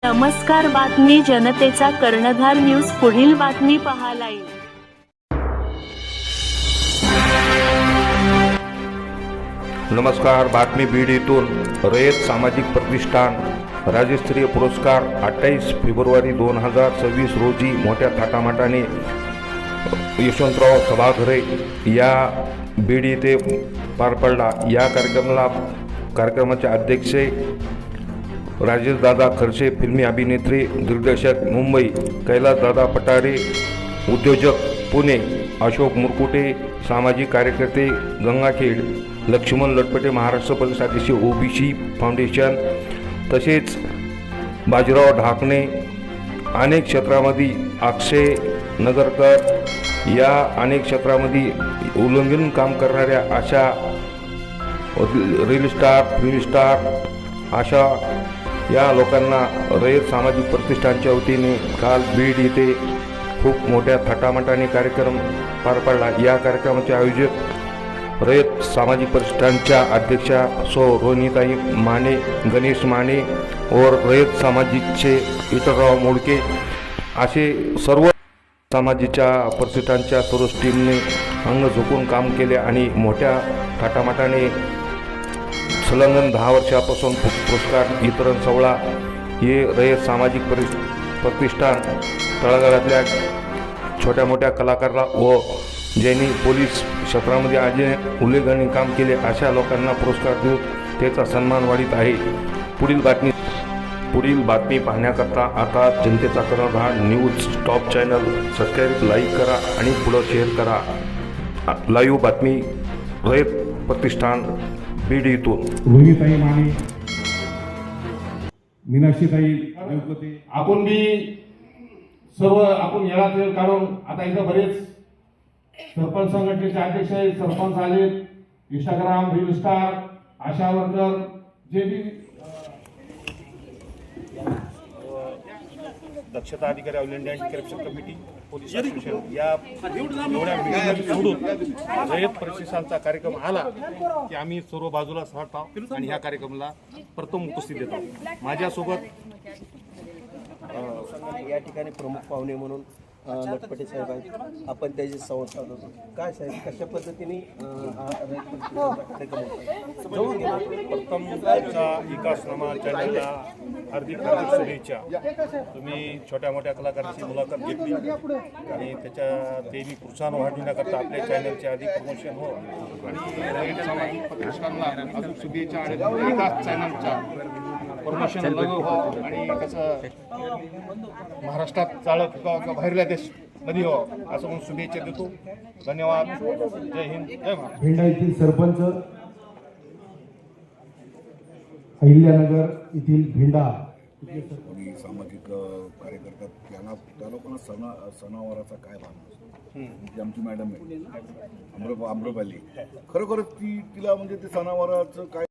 नमस्कार, बातमी जनतेचा कर्णधार न्यूज पुढील बातमी पाहायला येईल। नमस्कार, बातमी बीड येथून रयत सामाजिक प्रतिष्ठान राज्यस्तरीय पुरस्कार 28 फेब्रुवारी 2026 रोजी मोठ्या थाटामाटाने यशवंतराव सभागृहे या बीड येथे पार पडला। या कार्यक्रमाचे अध्यक्ष राजेशदादा खर्चे, फिल्मी अभिनेत्री, दिग्दर्शक मुंबई, कैलासदादा पटारे, उद्योजक पुणे, अशोक मुरकुटे, सामाजिक कार्यकर्ते गंगाखेड, लक्ष्मण लटपटे, महाराष्ट्र प्रदेश अध्यक्ष ओबीसी फाउंडेशन, तसेच बाजीराव ढाकणे, अनेक क्षेत्रामध्ये अक्षय नगरकर या अनेक क्षेत्रामध्ये उल्लंघन काम करणाऱ्या अशा रील स्टार, फिल्म स्टार अशा या लोकांना रयत सामाजिक प्रतिष्ठानच्या वतीने काल बीड येथे खूप मोठ्या थाटामाटाने कार्यक्रम पार पडला। या कार्यक्रमाचे आयोजक रयत सामाजिक प्रतिष्ठानच्या अध्यक्षा सौ रोहिणीताई माने, गणेश माने और रयत सामाजिकचे इतरराव मोडके असे सर्व सामाजिकच्या प्रतिष्ठानच्या सर्व टीमने अंग झोकून काम केले आणि मोठ्या थाटामाटाने संलग्न 10 वर्षापासून पुरस्कार वितरण सोहळा हे रयत सामाजिक प्रतिष्ठान तळागाळातल्या छोट्या मोठ्या कलाकाराला व ज्यांनी पोलीस क्षेत्रामध्ये आज उल्लेखनीय काम केले अशा लोकांना पुरस्कार देऊन त्याचा सन्मान वाढीत आहे। पुढील बातमी पाहण्याकरता आता जनतेचा कर्णधार news top channel subscribe, like करा आणि पुढे शेअर करा। लाईव्ह बातमी रयत प्रतिष्ठान बीड येथून रोहिणीताई माने, मीनाक्षीताई देवकते, आपण बी सर्व आपण येळात वेळ काढून आता इथं बरेच सरपंच संघटनेचे अध्यक्ष आहेत, सरपंच आलेत, इंस्टाग्राम रील स्टार, आशा वर्कर, जे बी दक्षता अधिकारी, all India corruption committee, police association या एवढ्या सोडून रयत प्रतिष्ठानचा कार्यक्रम आला की आम्ही सर्व बाजूला सरतो आणि ह्या कार्यक्रमाला प्रथम उपस्थित देतो। माझ्यासोबत या ठिकाणी प्रमुख पाहुणे म्हणून लटपटे साहेब आहेत। आपण त्याचे संवाद साधतो। काय साहेब, कशा पद्धतीने प्रथम विकासनामा चॅनलला हार्दिक शुभेच्छा। तुम्ही छोट्या मोठ्या कलाकारांची मुलाखत घेतली आणि त्याच्या ते मी प्रोत्साहन वाढविण्याकरता आपल्या चॅनलचे अधिक प्रमोशन हो आणि रयत सामाजिक प्रतिष्ठानला अजून शुभेच्छा आणि विकास चॅनलच्या प्रमोशन लगू हो आणि कसं महाराष्ट्रात चालत का बाहेरल्या देश मध्ये हो असं म्हणून शुभेच्छा देतो। धन्यवाद। जय हिंद, जय महाराष्ट्र। भेंडा येथील सरपंच, अहिल्यानगर येथील भेंडा कोणी सामाजिक कार्यकर्ता त्या लोकांना सणावाराचा काय भावना असतो। ती आमची मॅडम आहे अमृपाली, खरोखरच तिला म्हणजे ते सणावाराचं काय